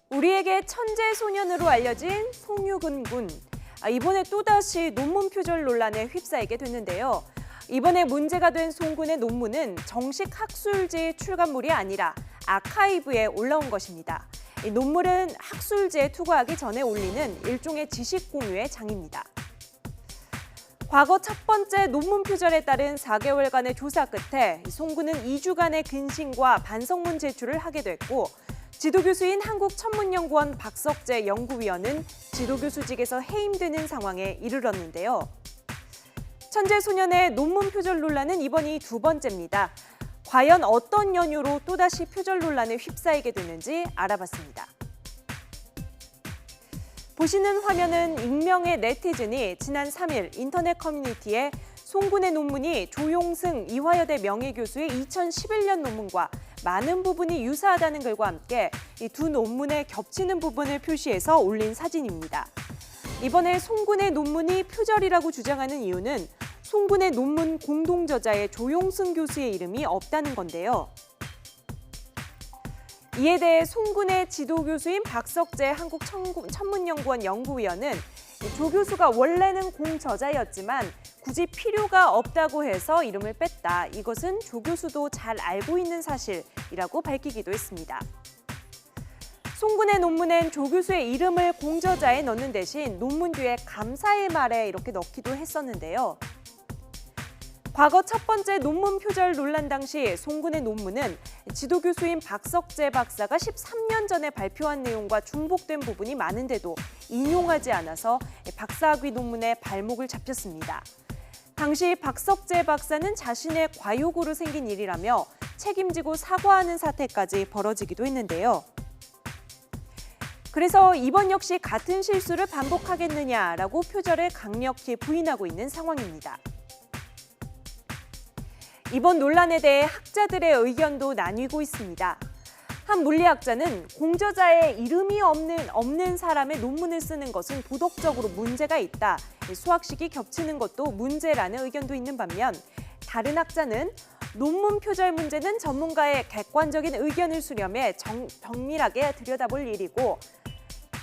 우리에게 천재 소년으로 알려진 송유근 군. 이번에 또다시 논문 표절 논란에 휩싸이게 됐는데요. 이번에 문제가 된 송 군의 논문은 정식 학술지 출간물이 아니라 아카이브에 올라온 것입니다. 이 논문은 학술지에 투고하기 전에 올리는 일종의 지식 공유의 장입니다. 과거 첫 번째 논문 표절에 따른 4개월간의 조사 끝에 송 군은 2주간의 근신과 반성문 제출을 하게 됐고, 지도교수인 한국천문연구원 박석재 연구위원은 지도교수직에서 해임되는 상황에 이르렀는데요. 천재소년의 논문 표절 논란은 이번이 두 번째입니다. 과연 어떤 연유로 또다시 표절 논란에 휩싸이게 됐는지 알아봤습니다. 보시는 화면은 익명의 네티즌이 지난 3일 인터넷 커뮤니티에 송 군의 논문이 조용승 이화여대 명예교수의 2011년 논문과 많은 부분이 유사하다는 글과 함께 이 두 논문의 겹치는 부분을 표시해서 올린 사진입니다. 이번에 송 군의 논문이 표절이라고 주장하는 이유는 송 군의 논문 공동저자의 조용승 교수의 이름이 없다는 건데요. 이에 대해 송 군의 지도교수인 박석재 한국천문연구원 연구위원은 조 교수가 원래는 공저자였지만 굳이 필요가 없다고 해서 이름을 뺐다. 이것은 조 교수도 잘 알고 있는 사실이라고 밝히기도 했습니다. 송 군의 논문엔 조 교수의 이름을 공저자에 넣는 대신 논문 뒤에 감사의 말에 이렇게 넣기도 했었는데요. 과거 첫 번째 논문 표절 논란 당시 송 군의 논문은 지도교수인 박석재 박사가 13년 전에 발표한 내용과 중복된 부분이 많은데도 인용하지 않아서 박사학위 논문에 발목을 잡혔습니다. 당시 박석재 박사는 자신의 과욕으로 생긴 일이라며 책임지고 사과하는 사태까지 벌어지기도 했는데요. 그래서 이번 역시 같은 실수를 반복하겠느냐라고 표절을 강력히 부인하고 있는 상황입니다. 이번 논란에 대해 학자들의 의견도 나뉘고 있습니다. 한 물리학자는 공저자의 이름이 없는 사람의 논문을 쓰는 것은 도덕적으로 문제가 있다. 수학식이 겹치는 것도 문제라는 의견도 있는 반면, 다른 학자는 논문 표절 문제는 전문가의 객관적인 의견을 수렴해 정밀하게 들여다볼 일이고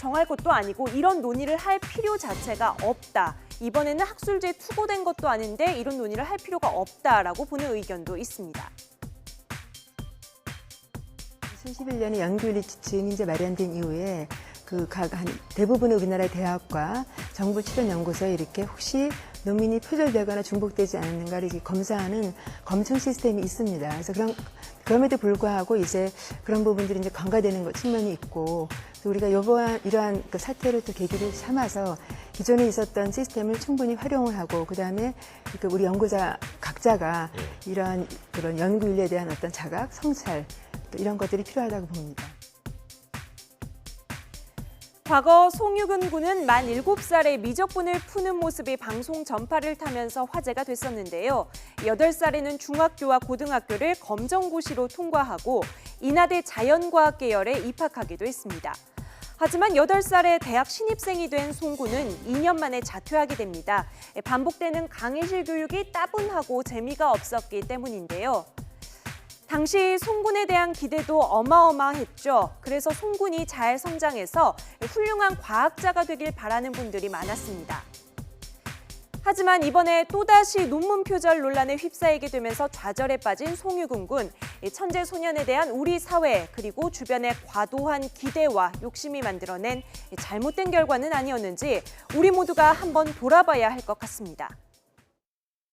정할 것도 아니고 이런 논의를 할 필요 자체가 없다. 이번에는 학술지에 투고된 것도 아닌데 이런 논의를 할 필요가 없다라고 보는 의견도 있습니다. 2011년에 연구윤리 지침이 이제 마련된 이후에 대부분의 우리나라의 대학과 정부 출연 연구소에 이렇게 혹시 논문이 표절되거나 중복되지 않았는가를 이렇게 검사하는 검증 시스템이 있습니다. 그래서 그럼에도 불구하고 이제 그런 부분들이 이제 간과되는 측면이 있고, 또 우리가 이러한 사태를 또 계기를 삼아서 기존에 있었던 시스템을 충분히 활용을 하고, 그다음에 우리 연구자 각자가 이러한 그런 연구윤리에 대한 어떤 자각, 성찰 이런 것들이 필요하다고 봅니다. 과거 송유근 군은 만 7살에 미적분을 푸는 모습이 방송 전파를 타면서 화제가 됐었는데요. 8살에는 중학교와 고등학교를 검정고시로 통과하고 인하대 자연과학 계열에 입학하기도 했습니다. 하지만 8살에 대학 신입생이 된 송 군은 2년 만에 자퇴하게 됩니다. 반복되는 강의실 교육이 따분하고 재미가 없었기 때문인데요. 당시 송 군에 대한 기대도 어마어마했죠. 그래서 송 군이 잘 성장해서 훌륭한 과학자가 되길 바라는 분들이 많았습니다. 하지만 이번에 또다시 논문 표절 논란에 휩싸이게 되면서 좌절에 빠진 송유근 군. 천재 소년에 대한 우리 사회 그리고 주변의 과도한 기대와 욕심이 만들어낸 잘못된 결과는 아니었는지 우리 모두가 한번 돌아봐야 할 것 같습니다.